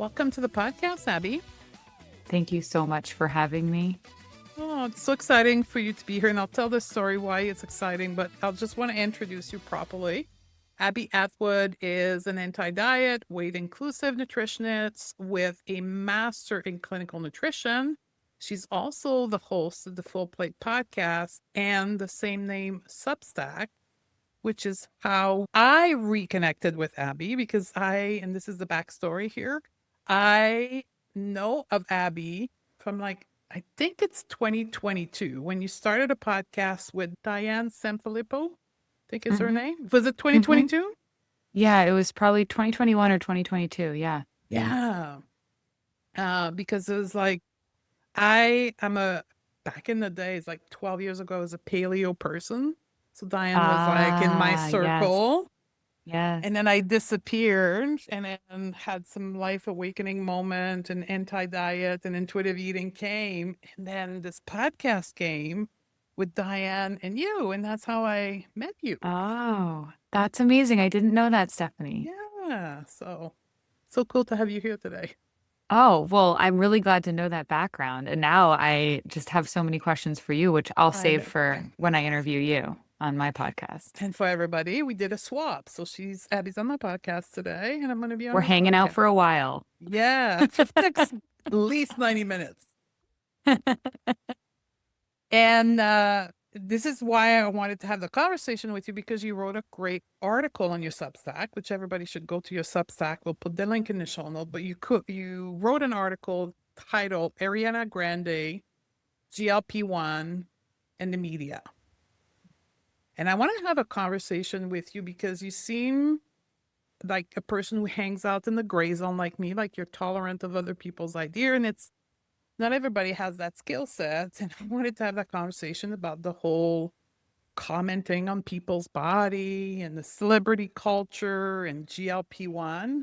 Welcome to the podcast, Abbie. Thank you so much for having me. Oh, it's so exciting for you to be here, and I'll tell the story why it's exciting, but I'll just want to introduce you properly. Abbie Attwood is an anti-diet, weight-inclusive nutritionist with a master in clinical nutrition. She's also the host of the Full Plate podcast and the same name Substack, which is how I reconnected with Abbie because and this is the backstory here, I know of Abbie from I think it's 2022 when you started a podcast with Diane Sanfilippo, I think is her hmm name. Was it hmm 2022? Yeah, it was probably 2021 or 2022. Yeah. Yeah. Because it was back in the days, like 12 years ago, I was a paleo person. So Diane was in my Yes. circle. Yes. And then I disappeared and then had some life awakening moment, and anti-diet and intuitive eating came. And then this podcast came with Diane and you. And that's how I met you. Oh, that's amazing. I didn't know that, Stephanie. Yeah. So cool to have you here today. Oh, well, I'm really glad to know that background. And now I just have so many questions for you, which I'll I save know. for when I interview you on my podcast. And for everybody, we did a swap. So Abby's on my podcast today, and I'm going to be on We're her hanging out podcast. for a while. Yeah. For the next at least 90 minutes. And this is why I wanted to have the conversation with you, because you wrote a great article on your Substack, which everybody should go to your Substack. We'll put the link in the show note. But you wrote an article titled Ariana Grande, GLP-1, and the Media. And I want to have a conversation with you because you seem like a person who hangs out in the gray zone like me, like you're tolerant of other people's idea. And it's not everybody has that skill set. And I wanted to have that conversation about the whole commenting on people's body and the celebrity culture and GLP-1.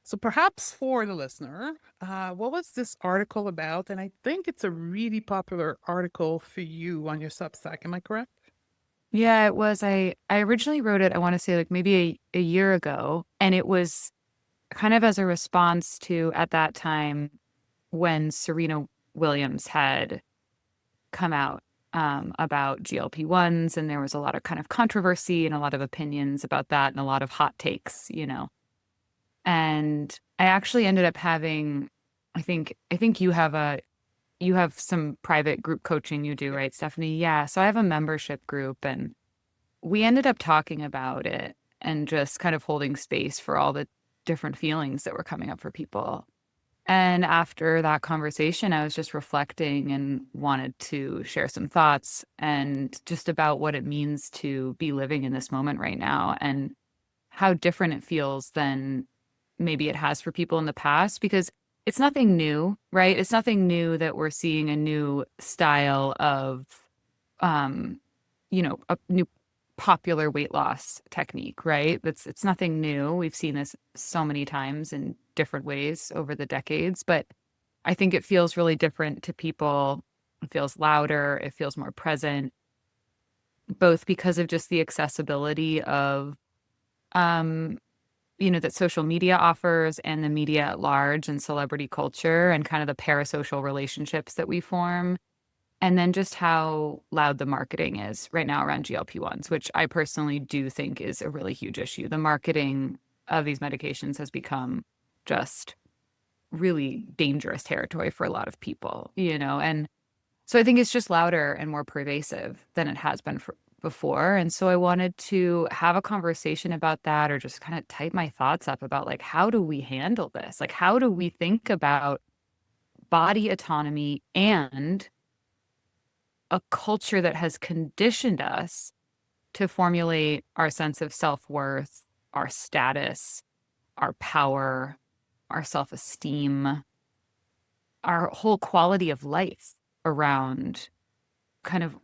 So perhaps for the listener, what was this article about? And I think it's a really popular article for you on your Substack. Am I correct? Yeah, it was. I originally wrote it, I want to say like maybe a year ago, and it was kind of as a response to at that time when Serena Williams had come out about GLP-1s, and there was a lot of kind of controversy and a lot of opinions about that and a lot of hot takes, you know. And I actually ended up having, I think you have some private group coaching you do, Yeah. right, Stephanie? Yeah. So I have a membership group, and we ended up talking about it and just kind of holding space for all the different feelings that were coming up for people. And after that conversation, I was just reflecting and wanted to share some thoughts and just about what it means to be living in this moment right now and how different it feels than maybe it has for people in the past, because it's nothing new, right? It's nothing new that we're seeing a new style of, um, a new popular weight loss technique, right? It's nothing new. We've seen this so many times in different ways over the decades, but I think it feels really different to people. It feels louder, it feels more present, both because of just the accessibility of um that social media offers and the media at large and celebrity culture and kind of the parasocial relationships that we form. And then just how loud the marketing is right now around GLP-1s, which I personally do think is a really huge issue. The marketing of these medications has become just really dangerous territory for a lot of people, and so I think it's just louder and more pervasive than it has been before. And so I wanted to have a conversation about that, or just kind of type my thoughts up about like, how do we handle this? Like, how do we think about body autonomy and a culture that has conditioned us to formulate our sense of self-worth, our status, our power, our self-esteem, our whole quality of life around kind of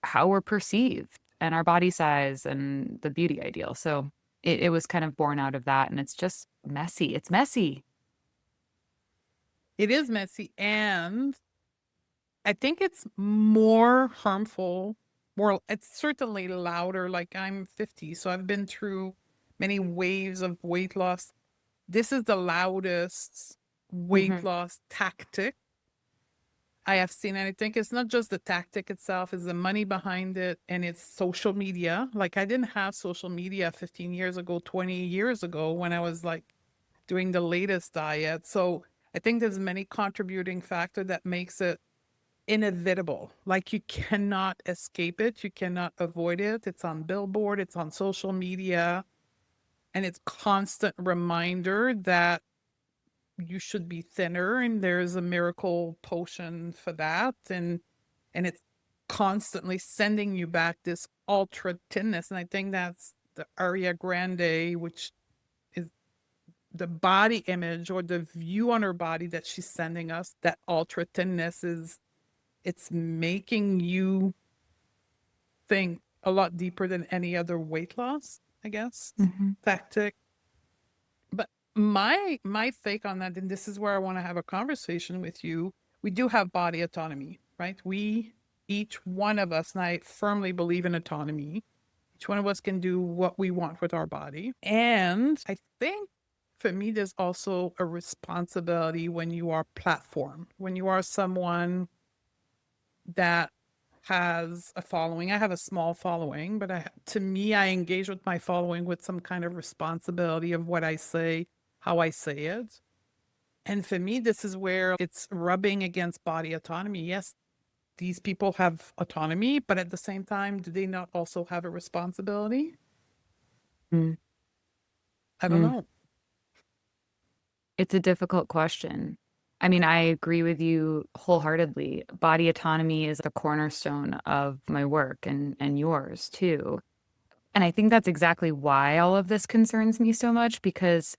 how we're perceived and our body size and the beauty ideal. So it was kind of born out of that. And it's just messy. It's messy. It is messy. And I think it's more harmful. It's certainly louder. Like I'm 50, so I've been through many waves of weight loss. This is the loudest weight loss tactic I have seen. And I think it's not just the tactic itself, it's the money behind it, and it's social media. Like, I didn't have social media 15 years ago, 20 years ago, when I was like doing the latest diet. So I think there's many contributing factor that makes it inevitable. Like, you cannot escape it, you cannot avoid it. It's on billboard, it's on social media, and it's constant reminder that you should be thinner, and there's a miracle potion for that. And it's constantly sending you back this ultra thinness. And I think that's the Aria Grande, which is the body image or the view on her body that she's sending us. That ultra thinness is, it's making you think a lot deeper than any other weight loss, I guess, Mm-hmm. tactic. But my take on that, and this is where I want to have a conversation with you. We do have body autonomy, right? We, each one of us, and I firmly believe in autonomy. Each one of us can do what we want with our body. And I think for me, there's also a responsibility when you are platform, when you are someone that has a following. I have a small following, but to me, I engage with my following with some kind of responsibility of what I say, how I say it. And for me, this is where it's rubbing against body autonomy. Yes, these people have autonomy, but at the same time, do they not also have a responsibility? I don't Mm-hmm. know. It's a difficult question. I mean, I agree with you wholeheartedly. Body autonomy is the cornerstone of my work and yours too. And I think that's exactly why all of this concerns me so much, because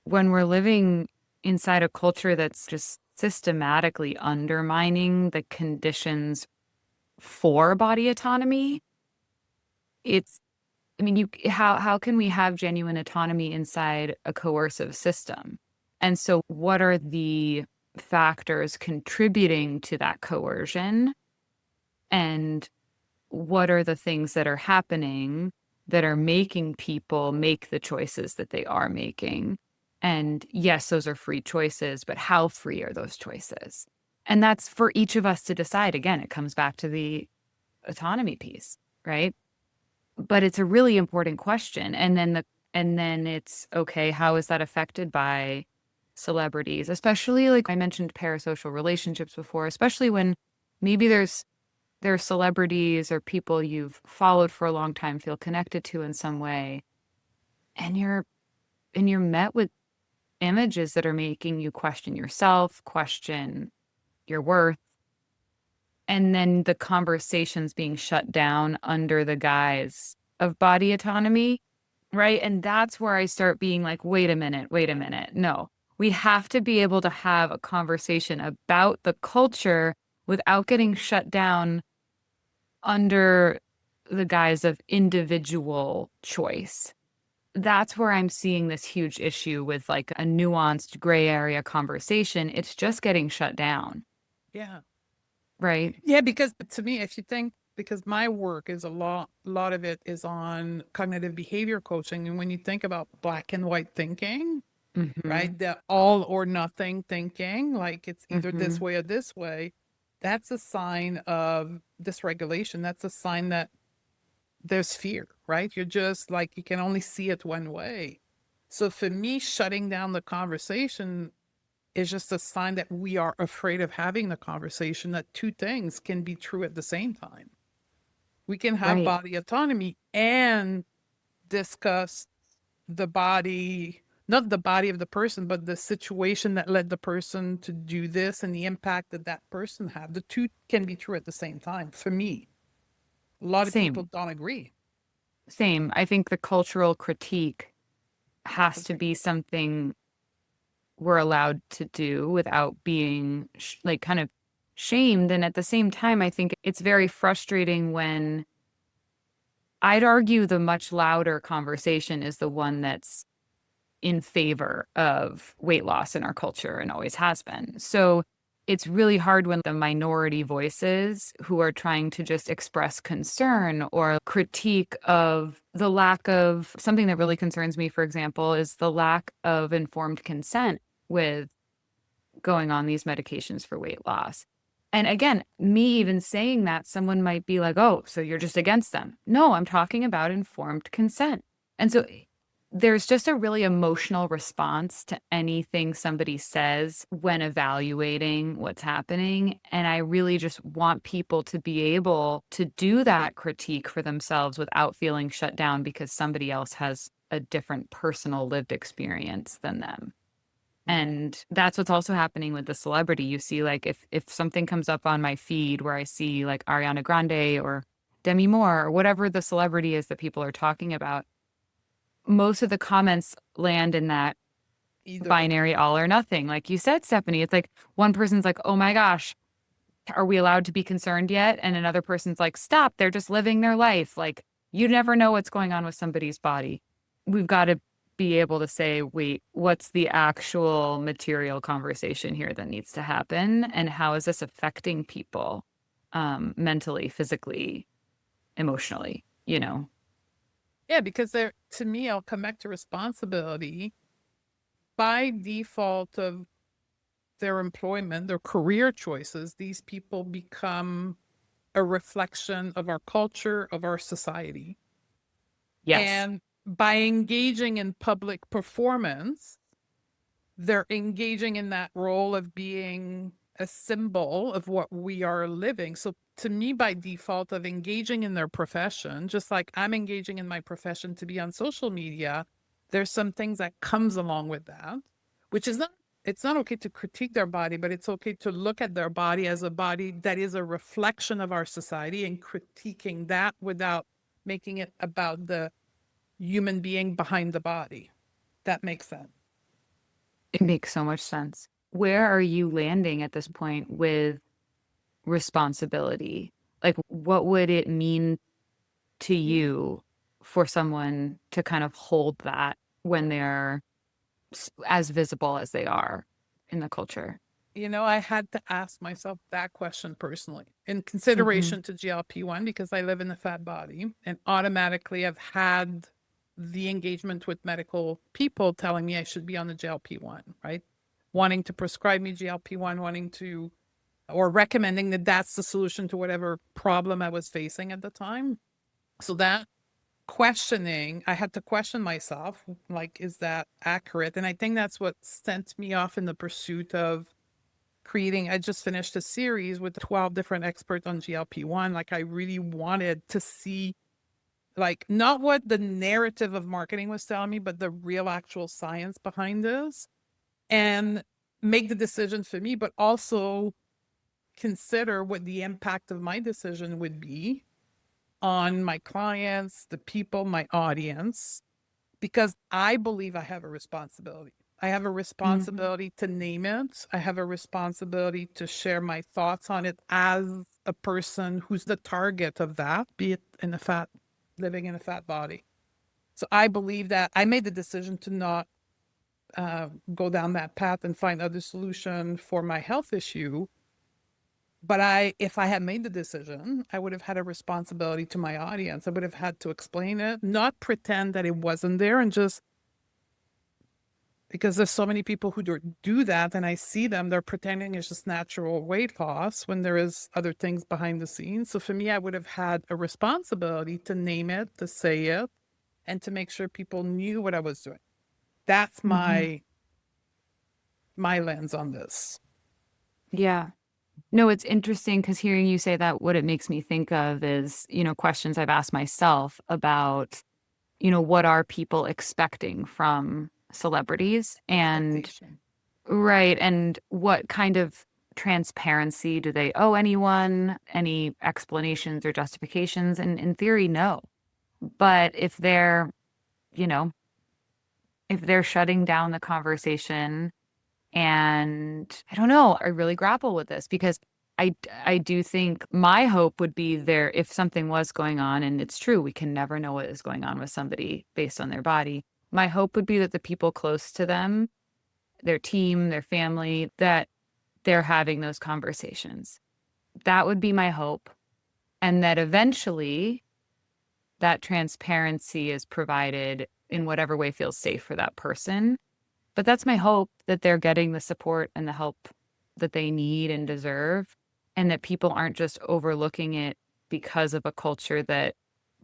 when we're living inside a culture that's just systematically undermining the conditions for body autonomy, it's, I mean, how can we have genuine autonomy inside a coercive system? And so what are the factors contributing to that coercion? And what are the things that are happening that are making people make the choices that they are making? And yes, those are free choices, but how free are those choices? And that's for each of us to decide. Again, it comes back to the autonomy piece, right? But it's a really important question. And then it's okay, how is that affected by celebrities? Especially, like I mentioned, parasocial relationships before, especially when maybe there's celebrities or people you've followed for a long time, feel connected to in some way, and you're met with images that are making you question yourself, question your worth, and then the conversations being shut down under the guise of body autonomy, right? And that's where I start being like, wait a minute, wait a minute. No, we have to be able to have a conversation about the culture without getting shut down under the guise of individual choice. That's where I'm seeing this huge issue with like a nuanced gray area conversation. It's just getting shut down, Yeah. right? Yeah, because to me, if you think, because my work is a lot of it is on cognitive behavior coaching. And when you think about black and white thinking, Mm-hmm. right, the all or nothing thinking, like it's either Mm-hmm. this way or this way, that's a sign of dysregulation. That's a sign that there's fear, right? You're just like, you can only see it one way. So for me, shutting down the conversation is just a sign that we are afraid of having the conversation, that two things can be true at the same time. We can have Right. body autonomy and discuss the body, not the body of the person, but the situation that led the person to do this and the impact that that person had. The two can be true at the same time. For me, a lot of people Same. don't agree. Same. I think the cultural critique has to be something we're allowed to do without being like kind of shamed. And at the same time, I think it's very frustrating when I'd argue the much louder conversation is the one that's in favor of weight loss in our culture and always has been. So it's really hard when the minority voices who are trying to just express concern or critique of the lack of something that really concerns me, for example, is the lack of informed consent with going on these medications for weight loss. And again, me even saying that, someone might be like, oh, so you're just against them. No, I'm talking about informed consent. And so there's just a really emotional response to anything somebody says when evaluating what's happening. And I really just want people to be able to do that critique for themselves without feeling shut down because somebody else has a different personal lived experience than them. And that's what's also happening with the celebrity. You see, like, if something comes up on my feed where I see like Ariana Grande or Demi Moore or whatever the celebrity is that people are talking about, most of the comments land in that Either binary all or nothing. Like you said, Stephanie, it's like one person's like, oh my gosh, are we allowed to be concerned yet? And another person's like, stop, they're just living their life. Like, you never know what's going on with somebody's body. We've got to be able to say, wait, what's the actual material conversation here that needs to happen? And how is this affecting people mentally, physically, emotionally, you know? yeah, because they're, to me, I'll come back to responsibility by default of their employment, their career choices. These people become a reflection of our culture, of our society. Yes. And by engaging in public performance, they're engaging in that role of being a symbol of what we are living. So to me, by default of engaging in their profession, just like I'm engaging in my profession to be on social media, there's some things that comes along with that, which is not, it's not okay to critique their body, but it's okay to look at their body as a body that is a reflection of our society and critiquing that without making it about the human being behind the body. That makes sense. It makes so much sense. Where are you landing at this point with responsibility? Like, what would it mean to you for someone to kind of hold that when they're as visible as they are in the culture? You know, I had to ask myself that question personally in Hmm. consideration to GLP-1 because I live in a fat body and automatically I've had the engagement with medical people telling me I should be on the GLP-1, right? Wanting to prescribe me GLP-1, wanting to, or recommending that that's the solution to whatever problem I was facing at the time. So that questioning, I had to question myself, like, is that accurate? And I think that's what sent me off in the pursuit of creating. I just finished a series with 12 different experts on GLP-1. Like, I really wanted to see, like, not what the narrative of marketing was telling me, but the real actual science behind this and make the decision for me, but also consider what the impact of my decision would be on my clients, the people, my audience, because I believe I have a responsibility. I have a Hmm. responsibility to name it. I have a responsibility to share my thoughts on it as a person who's the target of that, be it in a fat, living in a fat body. So I believe that I made the decision to not go down that path and find other solution for my health issue. But if I had made the decision, I would have had a responsibility to my audience. I would have had to explain it, not pretend that it wasn't there and just because there's so many people who do that and I see them, they're pretending it's just natural weight loss when there is other things behind the scenes. So for me, I would have had a responsibility to name it, to say it, and to make sure people knew what I was doing. That's Hmm. my lens on this. Yeah. No, it's interesting because hearing you say that, what it makes me think of is, questions I've asked myself about, what are people expecting from celebrities? And Expectation. right. And what kind of transparency do they owe anyone? Any explanations or justifications? And in theory, no. But you know, if they're shutting down the conversation, and I don't know, I really grapple with this because I do think my hope would be there if something was going on, and it's true, we can never know what is going on with somebody based on their body. My hope would be that the people close to them, their team, their family, that they're having those conversations. That would be my hope. And that eventually that transparency is provided in whatever way feels safe for that person. But that's my hope that they're getting the support and the help that they need and deserve, and that people aren't just overlooking it because of a culture that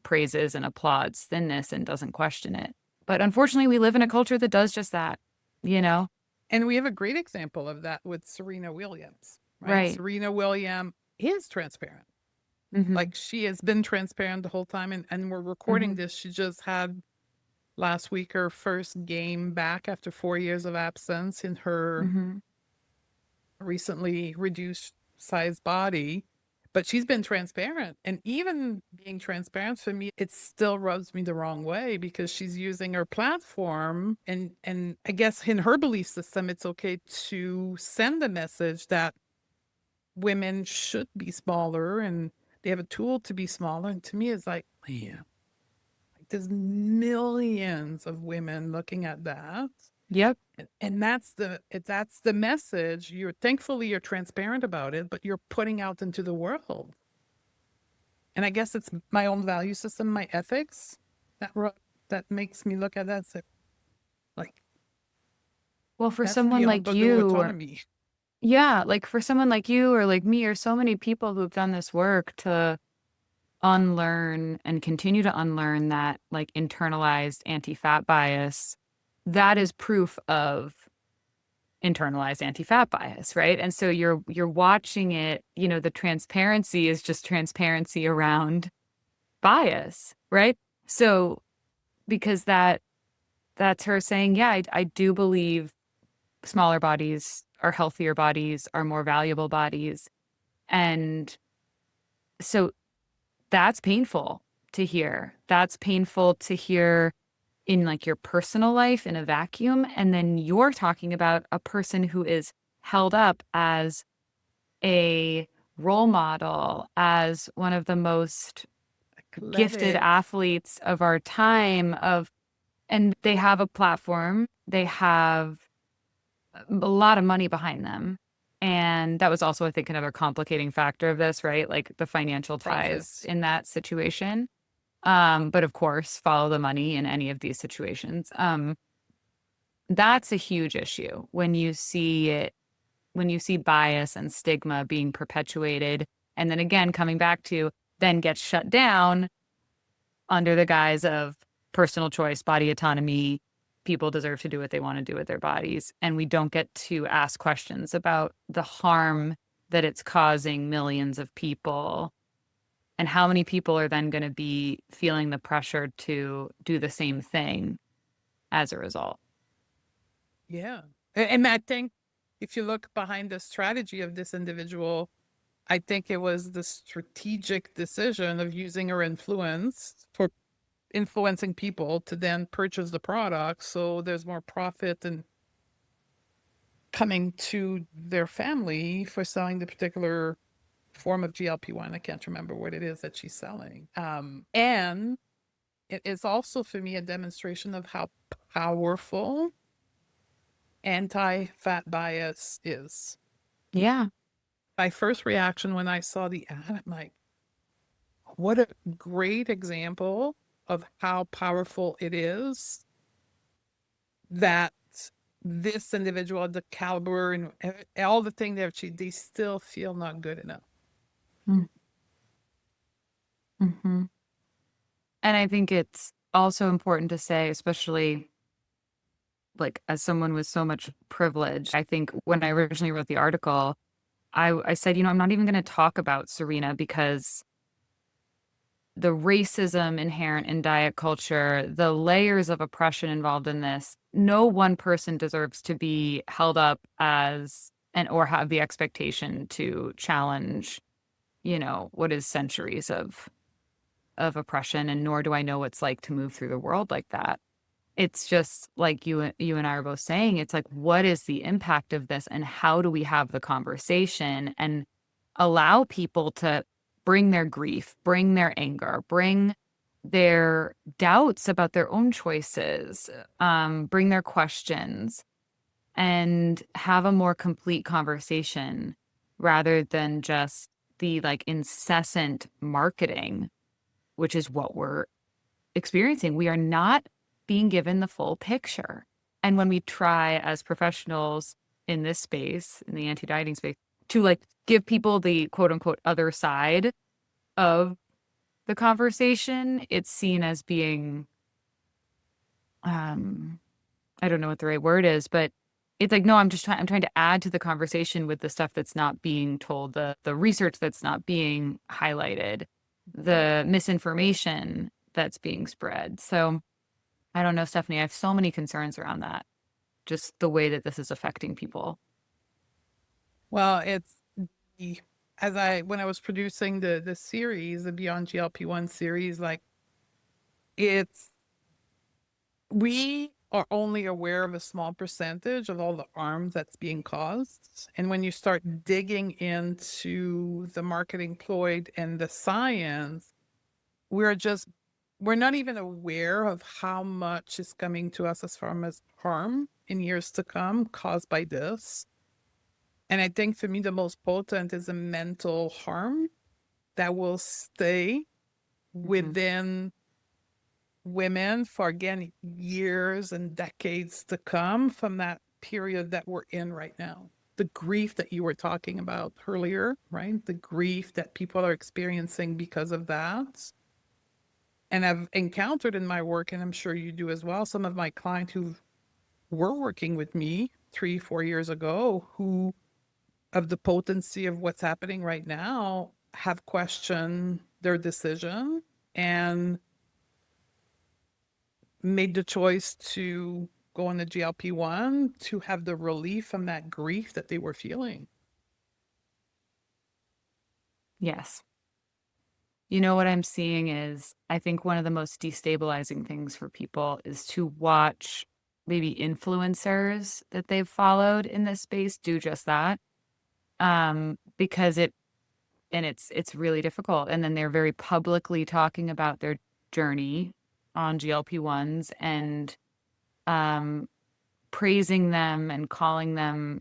praises and applauds thinness and doesn't question it. But unfortunately, we live in a culture that does just that, you know? And we have a great example of that with Serena Williams, right? Right. Serena Williams is transparent. Mm-hmm. Like, she has been transparent the whole time. And we're recording Mm-hmm. this. She just had last week her first game back after 4 years of absence in her Mm-hmm. recently reduced size body. But she's been transparent. And even being transparent, for me, it still rubs me the wrong way, because she's using her platform. And I guess in her belief system, it's okay to send a message that women should be smaller and they have a tool to be smaller. And to me, it's like, man, like, there's millions of women looking at that. Yep. And that's the message. Thankfully you're transparent about it, but you're putting out into the world. And I guess it's my own value system, my ethics, that makes me look at that. So, like, Well, for that's someone beyond like Dodier you, autonomy. yeah, like for someone like you or like me or so many people who've done this work to unlearn and continue to unlearn that like internalized anti-fat bias, that is proof of internalized anti-fat bias, right? And so you're watching it, you know, the transparency is just transparency around bias, right? So because that's her saying, yeah, I do believe smaller bodies are healthier bodies, are more valuable bodies. And so that's painful to hear. That's painful to hear in like your personal life in a vacuum. And then you're talking about a person who is held up as a role model, as one of the most gifted Athletic. athletes of our time and they have a platform, they have a lot of money behind them. And that was also, I think, another complicating factor of this, right? Like the financial ties Profits. in that situation. But of course, follow the money in any of these situations. That's a huge issue when you see it, when you see bias and stigma being perpetuated, and then again coming back to then gets shut down under the guise of personal choice, body autonomy. People deserve to do what they want to do with their bodies. And we don't get to ask questions about the harm that it's causing millions of people and how many people are then going to be feeling the pressure to do the same thing as a result. Yeah. And I think if you look behind the strategy of this individual, I think it was the strategic decision of using her influence for influencing people to then purchase the product. So there's more profit and coming to their family for selling the particular form of GLP-1. I can't remember what it is that she's selling. And it is also for me a demonstration of how powerful anti-fat bias is. Yeah. My first reaction when I saw the ad, I'm like, what a great example of how powerful it is that this individual, the caliber and all the things that they still feel not good enough. Mm-hmm. And I think it's also important to say, especially like as someone with so much privilege, I think when I originally wrote the article, I said, you know, I'm not even going to talk about Serena because the racism inherent in diet culture, the layers of oppression involved in this, no one person deserves to be held up as and or have the expectation to challenge, you know, what is centuries of oppression, and nor do I know what it's like to move through the world like that. It's just like you and I are both saying, it's like, what is the impact of this and how do we have the conversation and allow people to bring their grief, bring their anger, bring their doubts about their own choices, bring their questions and have a more complete conversation rather than just the like incessant marketing, which is what we're experiencing. We are not being given the full picture. And when we try as professionals in this space, in the anti-dieting space, to like give people the quote unquote other side of the conversation, it's seen as being, um, I don't know what the right word is, but it's like, no, I'm trying to add to the conversation with the stuff that's not being told, the research that's not being highlighted, the misinformation that's being spread. So I don't know, Stephanie, I have so many concerns around that, just the way that this is affecting people. Well, it's the as I when I was producing the series, the Beyond GLP-1 series, like it's we are only aware of a small percentage of all the harm that's being caused. And when you start digging into the marketing ploy and the science, we're just we're not even aware of how much is coming to us as far as harm in years to come caused by this. And I think for me, the most potent is the mental harm that will stay Mhm. within women for, again, years and decades to come from that period that we're in right now. The grief that you were talking about earlier, right? The grief that people are experiencing because of that. And I've encountered in my work, and I'm sure you do as well, some of my clients who were working with me 3, 4 years ago who of the potency of what's happening right now have questioned their decision and made the choice to go on the GLP-1 to have the relief from that grief that they were feeling. Yes. You know, what I'm seeing is I think one of the most destabilizing things for people is to watch maybe influencers that they've followed in this space do just that. Because it's really difficult. And then they're very publicly talking about their journey on GLP-1s and um praising them and calling them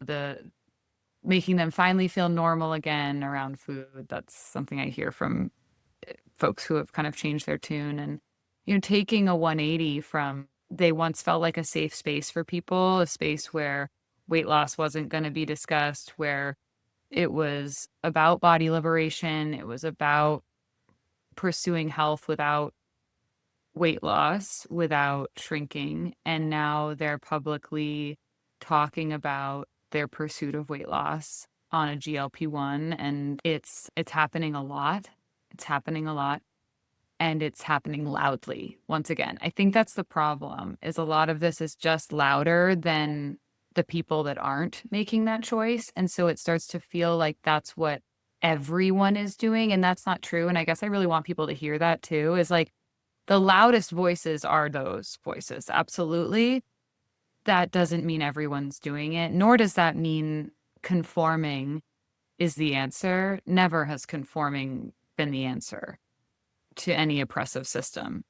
making them finally feel normal again around food. That's something I hear from folks who have kind of changed their tune and, you know, taking a 180 from they once felt like a safe space for people, a space where weight loss wasn't going to be discussed, where it was about body liberation, it was about pursuing health without weight loss, without shrinking, and now they're publicly talking about their pursuit of weight loss on a GLP-1, and it's happening a lot. It's happening a lot and it's happening loudly. Once again, I think that's the problem, is a lot of this is just louder than the people that aren't making that choice. And so it starts to feel like that's what everyone is doing. And that's not true. And I guess I really want people to hear that too, is like the loudest voices are those voices. Absolutely. That doesn't mean everyone's doing it, nor does that mean conforming is the answer. Never has conforming been the answer to any oppressive system.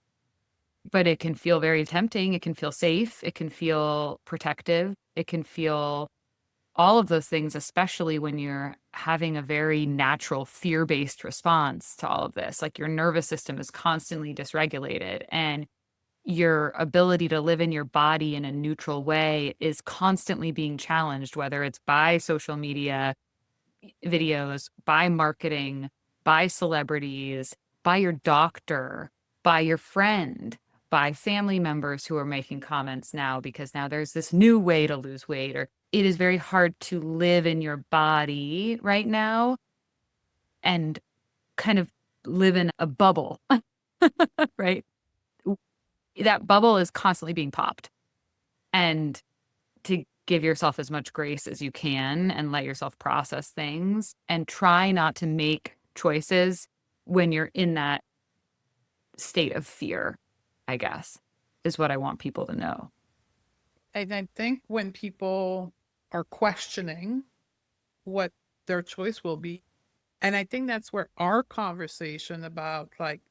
But it can feel very tempting. It can feel safe. It can feel protective. It can feel all of those things, especially when you're having a very natural fear-based response to all of this. Like your nervous system is constantly dysregulated and your ability to live in your body in a neutral way is constantly being challenged, whether it's by social media videos, by marketing, by celebrities, by your doctor, by your friend, by family members who are making comments now because now there's this new way to lose weight, or it is very hard to live in your body right now and kind of live in a bubble, right? That bubble is constantly being popped. And to give yourself as much grace as you can and let yourself process things and try not to make choices when you're in that state of fear, I guess, is what I want people to know. And I think when people are questioning what their choice will be, and I think that's where our conversation about like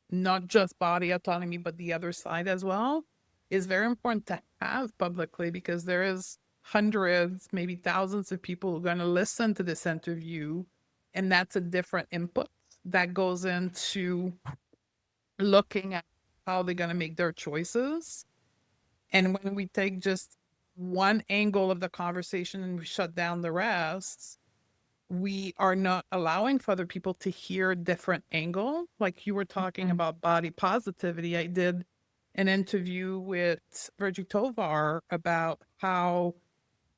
not just body autonomy, but the other side as well, is very important to have publicly because there is hundreds, maybe thousands of people who are going to listen to this interview. And that's a different input that goes into looking at how they're going to make their choices. And when we take just one angle of the conversation and we shut down the rest, we are not allowing for other people to hear a different angle. Like you were talking Mhm. about body positivity. I did an interview with Virgie Tovar about how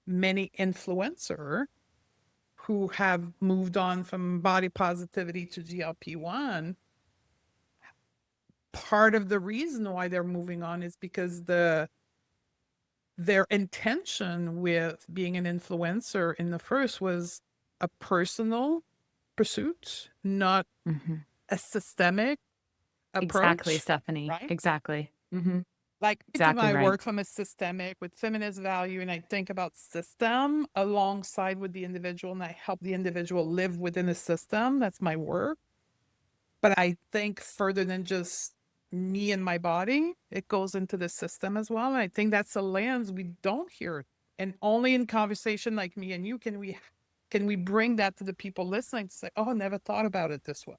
many influencer who have moved on from body positivity to GLP-1, part of the reason why they're moving on is because their intention with being an influencer in the first was a personal pursuit, not Mhm. a systemic Exactly, approach, Stephanie. right? Exactly. Mhm. Like I do Exactly my right. work from a systemic with feminist value, and I think about system alongside with the individual, and I help the individual live within a system. That's my work. But I think further than just me and my body, it goes into the system as well. And I think that's a lens we don't hear. And only in conversation like me and you can we bring that to the people listening to say, oh, I never thought about it this way.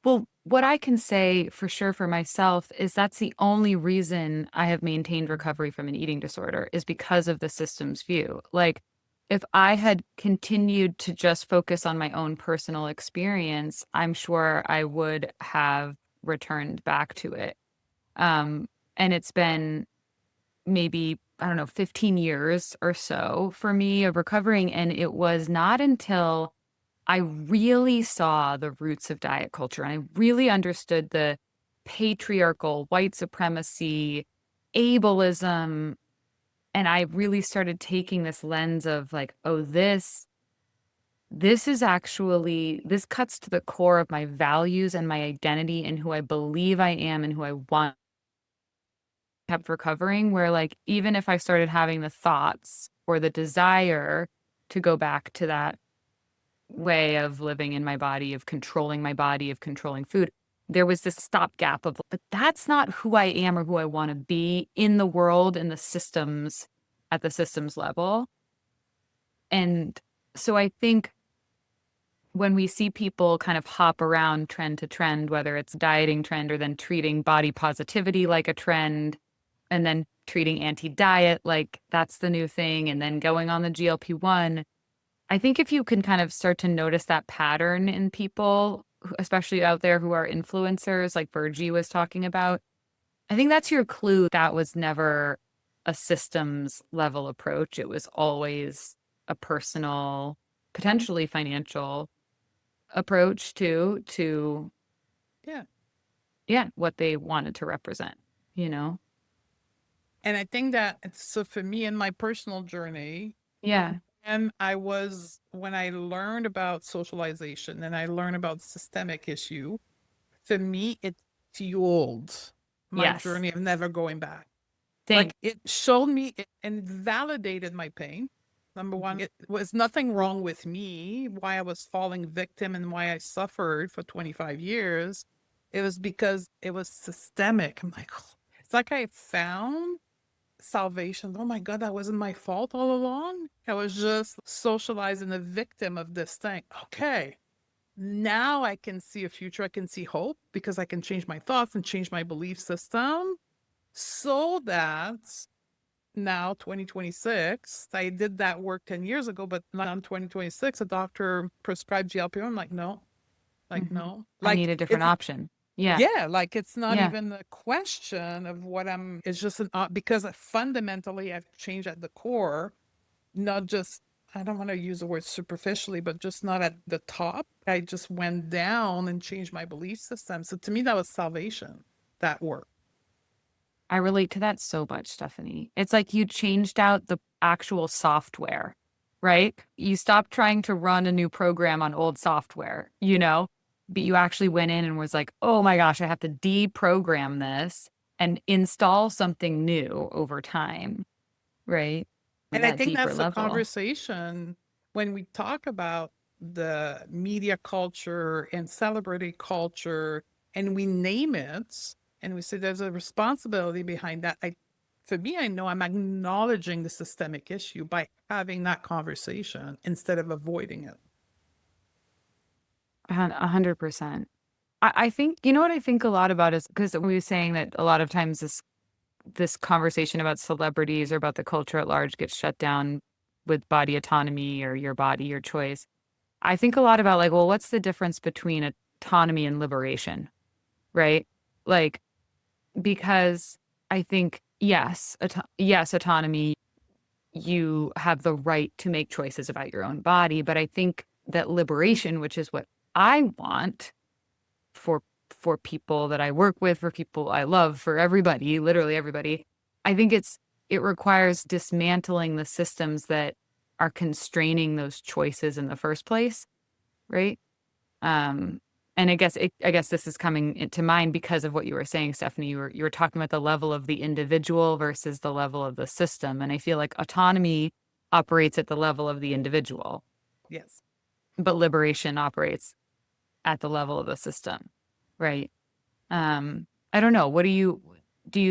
Well, what I can say for sure for myself is that's the only reason I have maintained recovery from an eating disorder is because of the systems view. Like, if I had continued to just focus on my own personal experience, I'm sure I would have returned back to it. Um, and it's been maybe, I don't know, 15 years or so for me of recovering. And it was not until I really saw the roots of diet culture and I really understood the patriarchal white supremacy, ableism. And I really started taking this lens of like, oh, this is actually, this cuts to the core of my values and my identity and who I believe I am and who I want kept recovering where like even if I started having the thoughts or the desire to go back to that way of living in my body, of controlling food, there was this stopgap of, but that's not who I am or who I want to be in the world, in the systems, at the systems level. And so I think when we see people kind of hop around trend to trend, whether it's dieting trend or then treating body positivity like a trend, and then treating anti-diet like that's the new thing, and then going on the GLP-1. I think if you can kind of start to notice that pattern in people, especially out there who are influencers like Virgie was talking about, I think that's your clue that was never a systems level approach. It was always a personal, potentially financial approach to Yeah. yeah, what they wanted to represent, you know? And I think that so for me in my personal journey, Yeah. and when I learned about socialization and I learned about systemic issue, for me, it fueled my Yes. journey of never going back. Thank Like it showed me and validated my pain. Number one, it was nothing wrong with me, why I was falling victim and why I suffered for 25 years. It was because it was systemic. I'm like, it's like I found salvation. Oh my God, that wasn't my fault all along. I was just socializing a victim of this thing. Okay. Now I can see a future. I can see hope because I can change my thoughts and change my belief system so that now 2026, I did that work 10 years ago, but now in 2026, a doctor prescribed GLP-1. I'm like, no, like, Mhm. no, I like need a different it's, option. Yeah. yeah, like it's not Yeah. even a question of it's just because fundamentally I've changed at the core, not just, I don't want to use the word superficially, but just not at the top. I just went down and changed my belief system. So to me, that was salvation, that work. I relate to that so much, Stephanie. It's like you changed out the actual software, right? You stopped trying to run a new program on old software, you know? But you actually went in and was like, oh my gosh, I have to deprogram this and install something new over time, right? At And I that think deeper that's the level. conversation when we talk about the media culture and celebrity culture, and we name it, and we say there's a responsibility behind that. For me, I know I'm acknowledging the systemic issue by having that conversation instead of avoiding it. 100%. I think, you know what I think a lot about is because we were saying that a lot of times this this conversation about celebrities or about the culture at large gets shut down with body autonomy or your body, your choice. I think a lot about like, well, what's the difference between autonomy and liberation, right? Like, because I think, yes, autonomy, you have the right to make choices about your own body. But I think that liberation, which is what I want for people that I work with, for people I love, for everybody, literally everybody, I think it requires dismantling the systems that are constraining those choices in the first place, right? Um, and I guess this is coming into mind because of what you were saying, Stephanie. You were talking about the level of the individual versus the level of the system. And I feel like autonomy operates at the level of the individual, Yes. but liberation operates at the level of the system, right? I don't know. What do you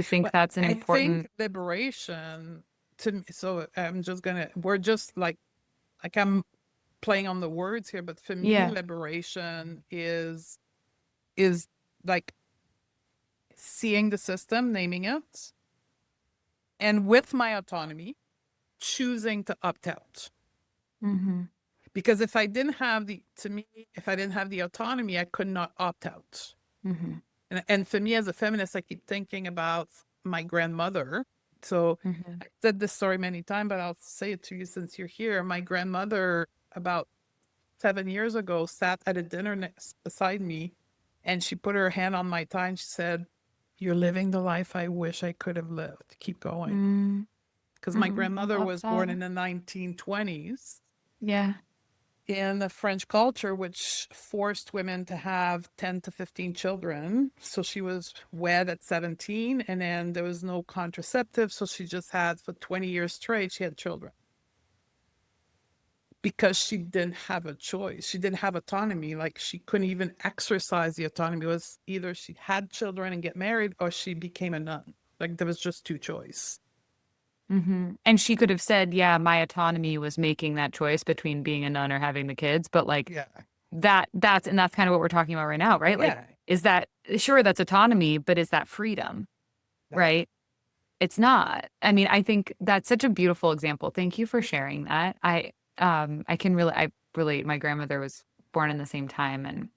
think Well, that's an I think important? liberation to me, so we're just like I'm playing on the words here, but for me, Yeah. liberation is like seeing the system, naming it, and with my autonomy, choosing to opt out. Mm-hmm. Because if I didn't have if I didn't have the autonomy, I could not opt out. Mm-hmm. And for me as a feminist, I keep thinking about my grandmother. So Mm-hmm. I said this story many times, but I'll say it to you since you're here. My grandmother, about 7 years ago, sat at a dinner beside me, and she put her hand on my thigh and she said, "You're living the life I wish I could have lived. Keep going." Because my Mm-hmm. I grandmother love was born that. in the 1920s Yeah. in the French culture, which forced women to have 10 to 15 children. So she was wed at 17, and then there was no contraceptive. So she just had, for 20 years straight, she had children because she didn't have a choice. She didn't have autonomy. Like, she couldn't even exercise the autonomy. It was either she had children and get married, or she became a nun. Like, there was just two choice. Mm-hmm. And she could have said, yeah, my autonomy was making that choice between being a nun or having the kids, but like Yeah. that's kind of what we're talking about right now, right? Like, Yeah. is that sure that's autonomy, but is that freedom, right? It's not. I mean, I think that's such a beautiful example. Thank you for sharing that. I can really I relate. My grandmother was born in the same time, and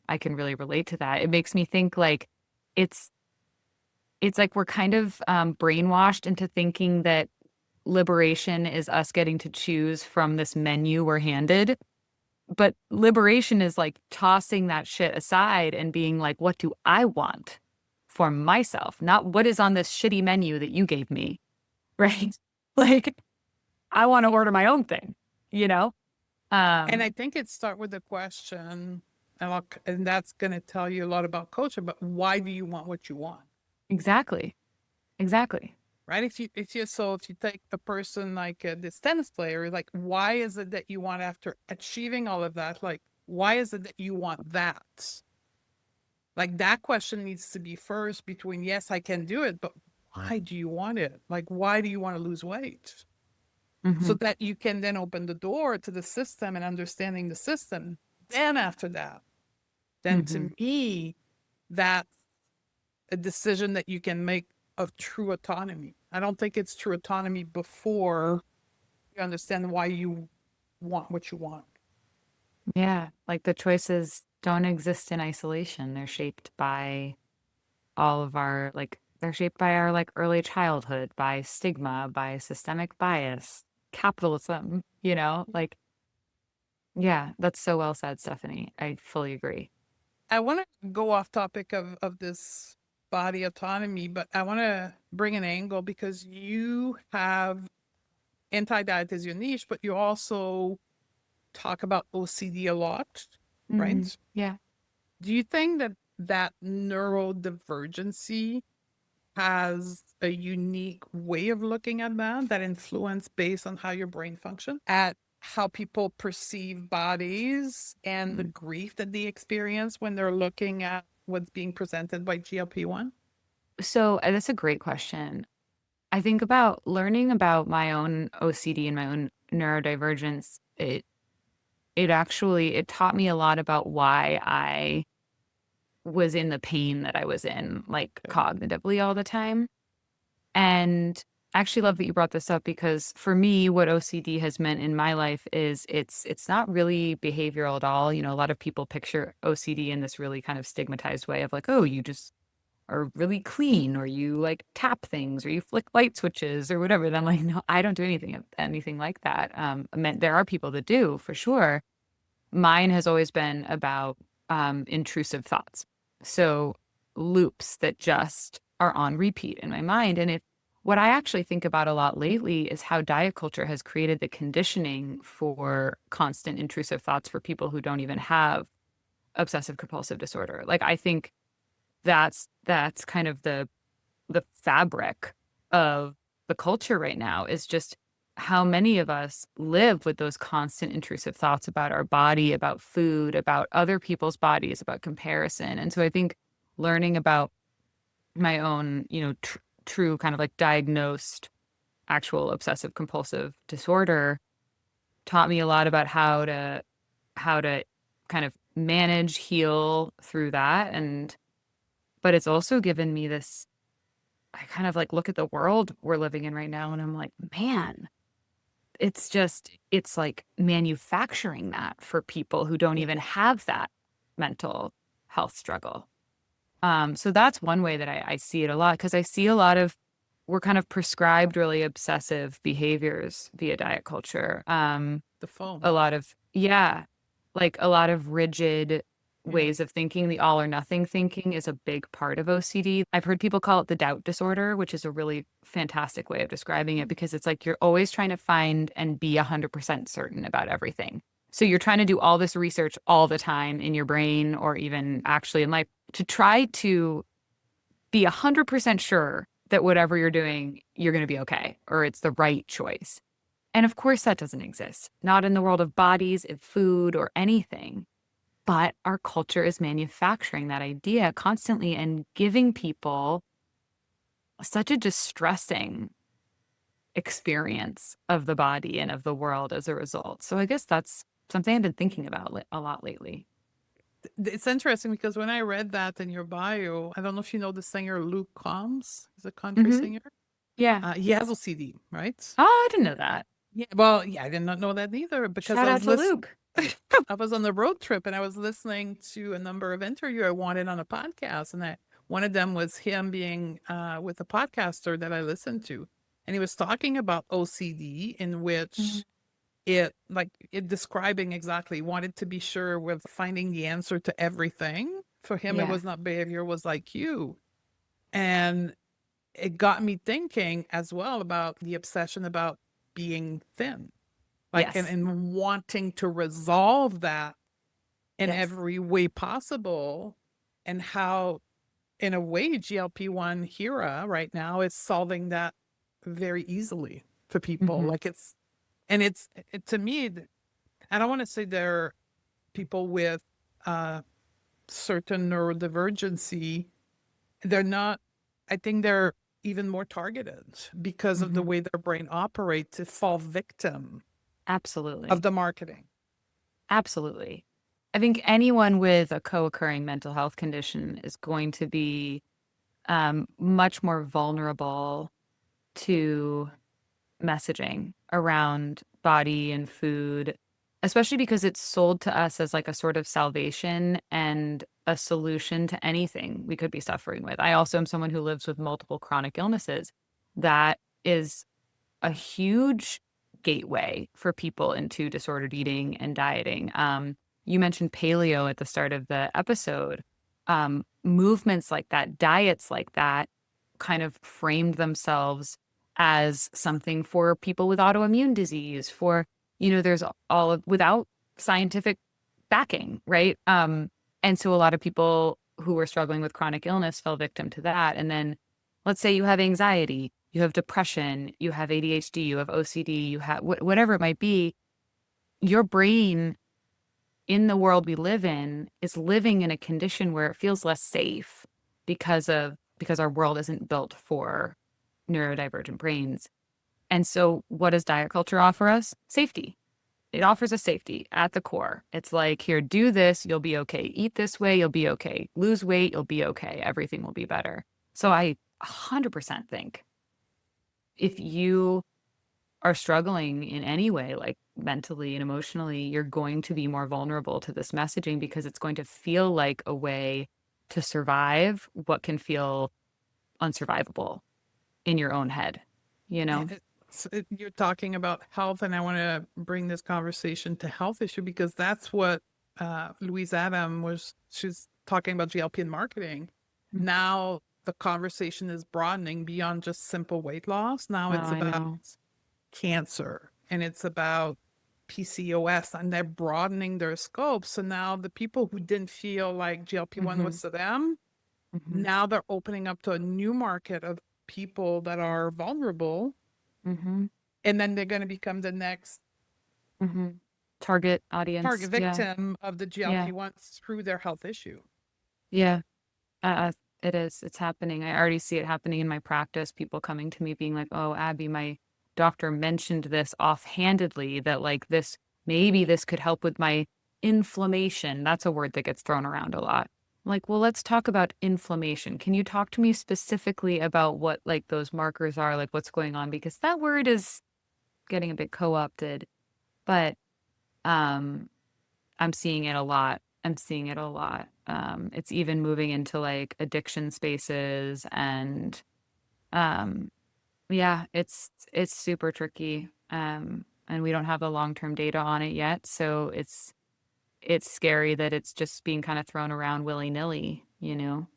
I can really relate to that. It makes me think like it's it's like we're kind of brainwashed into thinking that liberation is us getting to choose from this menu we're handed. But liberation is like tossing that shit aside and being like, what do I want for myself? Not what is on this shitty menu that you gave me, right? Like, I want to order my own thing, you know? And I Um, think it start with the question, and that's going to tell you a lot about culture. But why do you want what you want, exactly. Exactly. right? If you take a person like this tennis player, like, why is it that you want, after achieving all of that, like, why is it that you want that? Like, that question needs to be first, between yes, I can do it, but why do you want it? Like, why do you want to lose weight? So Hmm. that you can then open the door to the system and understanding the system. Then after that, then Hmm. to me, that's a decision that you can make of true autonomy. I don't think it's true autonomy before you understand why you want what you want. Yeah. Like the choices don't exist in isolation. They're shaped by all of our, like, they're shaped by our like early childhood, by stigma, by systemic bias, capitalism, like, yeah, that's so well said, Stephanie. I fully agree. I want to go off topic of this body autonomy, but I want to bring an angle, because you have anti-diet as your niche, but you also talk about OCD a lot, Hmm. right? Yeah. Do you think that neurodivergency has a unique way of looking at that influence based on how your brain functions, at how people perceive bodies and the Mm. grief that they experience when they're looking at what's being presented by GLP-1? So that's a great question. I think about learning about my own OCD and my own neurodivergence. It taught me a lot about why I was in the pain that I was in, like Okay. cognitively all the time. And I actually love that you brought this up because for me, what OCD has meant in my life is it's not really behavioral at all. You know, a lot of people picture OCD in this really kind of stigmatized way of like, oh, you just are really clean, or you like tap things, or you flick light switches, or whatever. Then I'm like, no, I don't do anything like that. I mean, there are people that do for sure. Mine has always been about intrusive thoughts. So loops that just are on repeat in my mind. And what I actually think about a lot lately is how diet culture has created the conditioning for constant intrusive thoughts for people who don't even have obsessive compulsive disorder. Like I think that's kind of the fabric of the culture right now is just how many of us live with those constant intrusive thoughts about our body, about food, about other people's bodies, about comparison. And so I think learning about my own, true kind of like diagnosed actual obsessive compulsive disorder taught me a lot about how to kind of manage, heal through that. And but it's also given me this, I kind of like look at the world we're living in right now and I'm like, man, it's like manufacturing that for people who don't Yeah. even have that mental health struggle. So that's one way that I see it a lot because I see a lot of we're kind of prescribed really obsessive behaviors via diet culture. The phone. A lot of, yeah, like a lot of rigid Yeah. ways of thinking. The all or nothing thinking is a big part of OCD. I've heard people call it the doubt disorder, which is a really fantastic way of describing it because it's like you're always trying to find and be 100% certain about everything. So you're trying to do all this research all the time in your brain or even actually in life to try to be 100% sure that whatever you're doing, you're going to be okay or it's the right choice. And of course, that doesn't exist, not in the world of bodies, of food, or anything. But our culture is manufacturing that idea constantly and giving people such a distressing experience of the body and of the world as a result. So I guess that's something I've been thinking about a lot lately. It's interesting because when I read that in your bio, I don't know if you know the singer Luke Combs. He's a country Hmm. singer. Yeah. He has OCD, right? Oh, I didn't know that. Yeah. Well, yeah, I did not know that either because Shout I out was to listening. Luke. I was on the road trip and I was listening to a number of interviews I wanted on a podcast, and one of them was him being with a podcaster that I listened to, and he was talking about OCD, in Mhm. which it describing exactly wanted to be sure with finding the answer to everything. For him, it Yeah. was not behavior, it was like you, and it got me thinking as well about the obsession about being thin, like Yes. and wanting to resolve that in Yes. every way possible, and how in a way GLP-1 Hera right now is solving that very easily for people. Hmm. Like to me, I don't want to say there are people with uh certain neurodivergency. They're not, I think they're even more targeted because of the Hmm. way their brain operates to fall victim of Absolutely. the marketing. Absolutely. I think anyone with a co-occurring mental health condition is going to be much more vulnerable to messaging around body and food, especially because it's sold to us as like a sort of salvation and a solution to anything we could be suffering with. I also am someone who lives with multiple chronic illnesses. That is a huge gateway for people into disordered eating and dieting. You mentioned paleo at the start of the episode. Movements like that, diets like that, kind of framed themselves as something for people with autoimmune disease, for, there's all of without scientific backing, right? And so a lot of people who were struggling with chronic illness fell victim to that. And then let's say you have anxiety, you have depression, you have ADHD, you have OCD, you have whatever it might be, your brain in the world we live in is living in a condition where it feels less safe because our world isn't built for neurodivergent brains. And so what does diet culture offer us? Safety. it offers a safety at the core. It's like, here, do this, you'll be okay. Eat this way, you'll be okay. Lose weight, you'll be okay. Everything will be better. So I 100% think if you are struggling in any way, like mentally and emotionally, you're going to be more vulnerable to this messaging because it's going to feel like a way to survive what can feel unsurvivable in your own head, you know? You're talking about health, and I want to bring this conversation to health issue because that's what Louise Adam was. She's talking about GLP and marketing. Mm. Now the conversation is broadening beyond just simple weight loss. Now Oh, it's I about know. cancer and it's about PCOS, and they're broadening their scope. So now the people who didn't feel like GLP-1 Mm-hmm. was for them, Mm-hmm. now they're opening up to a new market of people that are vulnerable, Mm-hmm. and then they're going to become the next Mm-hmm. Target target audience. Yeah. victim of the Yeah. GLP-1s through their health issue. Yeah. It is. It's happening. I already see it happening in my practice. People coming to me being like, "Oh, Abbie, my doctor mentioned this offhandedly that like this maybe this could help with my inflammation." That's a word that gets thrown around a lot. I'm like, well, let's talk about inflammation. Can you talk to me specifically about what like those markers are, like what's going on? Because that word is getting a bit co-opted. But um I'm seeing it a lot. I'm seeing it a lot. It's even moving into like addiction spaces and um yeah, it's super tricky. And we don't have the long-term data on it yet, so it's scary that it's just being kind of thrown around willy-nilly, you know?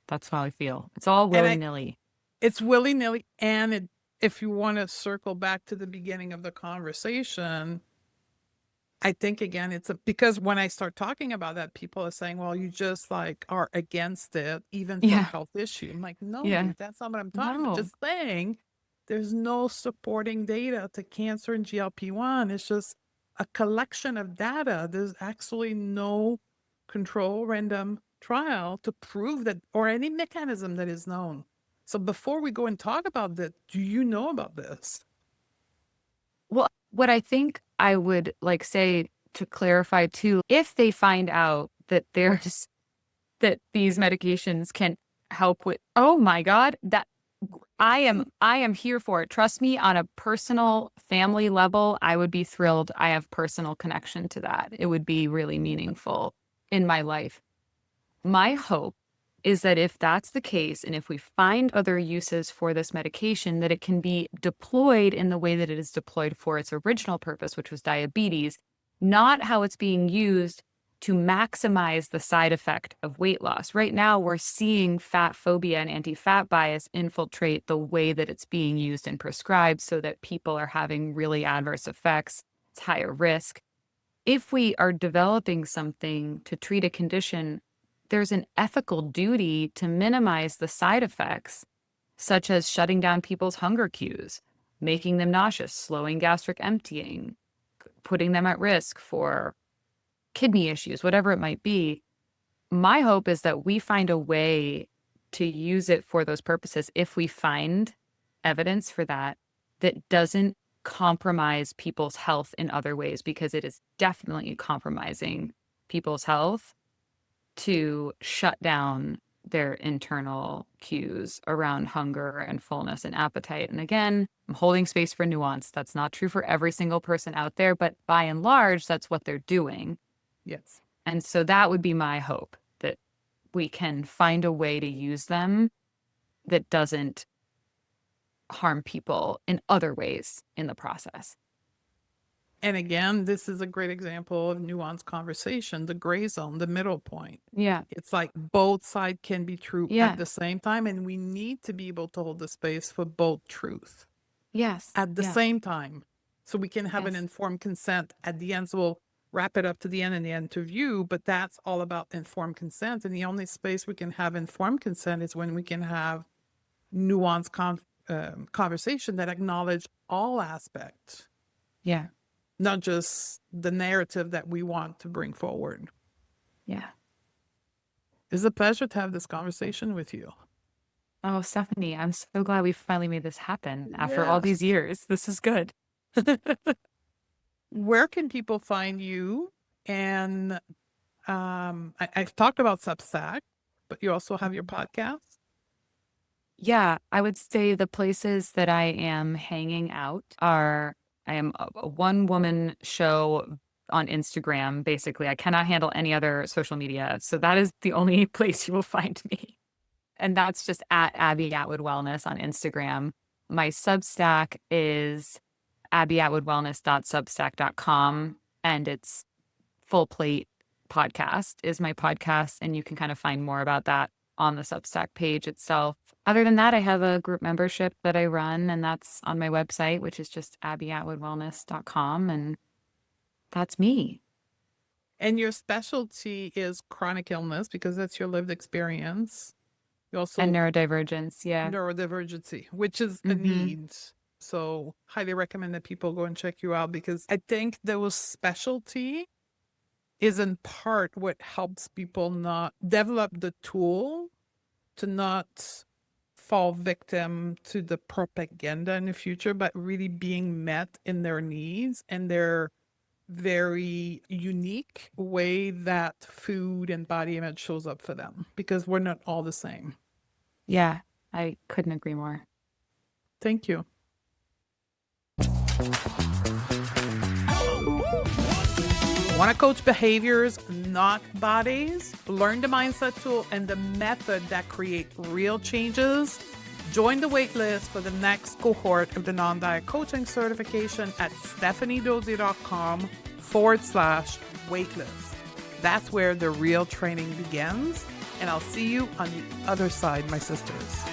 That's how I feel. It's all And willy-nilly. it's willy-nilly. And if you want to circle back to the beginning of the conversation, I think again, because when I start talking about that, people are saying, well, you just like are against it, even for Yeah. health issue. I'm like, no, Yeah. dude, that's not what I'm talking about. No. Just saying there's no supporting data to cancer and GLP-1. It's just a collection of data. There's actually no control random trial to prove that or any mechanism that is known. So before we go and talk about that, do you know about this? Well, what I think I would like say to clarify too, if they find out that there's that these medications can help with, oh my God, that I am here for it. Trust me, on a personal family level, I would be thrilled. I have personal connection to that. It would be really meaningful in my life. My hope is that if that's the case, and if we find other uses for this medication, that it can be deployed in the way that it is deployed for its original purpose, which was diabetes, not how it's being used to maximize the side effect of weight loss. Right now, we're seeing fat phobia and anti-fat bias infiltrate the way that it's being used and prescribed so that people are having really adverse effects. It's higher risk. If we are developing something to treat a condition, there's an ethical duty to minimize the side effects, such as shutting down people's hunger cues, making them nauseous, slowing gastric emptying, putting them at risk for kidney issues, whatever it might be. My hope is that we find a way to use it for those purposes if we find evidence for that that doesn't compromise people's health in other ways, because it is definitely compromising people's health to shut down their internal cues around hunger and fullness and appetite. And again, I'm holding space for nuance. That's not true for every single person out there, but by and large, that's what they're doing. Yes. And so that would be my hope, that we can find a way to use them that doesn't harm people in other ways in the process. And again, this is a great example of nuanced conversation, the gray zone, the middle point. Yeah. It's like both sides can be true at Yeah. the same time, and we need to be able to hold the space for both truth Yes. at the Yeah. same time. So we can have an Yes. informed consent at the end. So we'll wrap it up to the end in the interview, but that's all about informed consent. And the only space we can have informed consent is when we can have nuanced conversation that acknowledge all aspects, Yeah. not just the narrative that we want to bring forward. Yeah. It's a pleasure to have this conversation with you. Oh, Stephanie, I'm so glad we finally made this happen after all Yes. these years. This is good. Where can people find you? And I've talked about Substack, but you also have your podcast. Yeah, I would say the places that I am hanging out are I am a one woman show on Instagram. Basically, I cannot handle any other social media. So that is the only place you will find me. And that's just at Abbie Attwood Wellness on Instagram. My Substack is abbieatwoodwellness.substack.com, and it's Full Plate Podcast is my podcast, and you can kind of find more about that on the Substack page itself. Other than that, I have a group membership that I run, and that's on my website, which is just abbieatwoodwellness.com, and that's me. And your specialty is chronic illness because that's your lived experience. You And also neurodivergence, yeah. neurodivergency, which is a Mhm. need. So highly recommend that people go and check you out because I think those specialty is in part what helps people not develop the tool to not fall victim to the propaganda in the future, but really being met in their needs and their very unique way that food and body image shows up for them because we're not all the same. Yeah, I couldn't agree more. Thank you. Want to coach behaviors, not bodies? Learn the mindset tool and the method that create real changes? Join the waitlist for the next cohort of the non-diet coaching certification at stephaniedodier.com/waitlist. That's where the real training begins. And I'll see you on the other side, my sisters.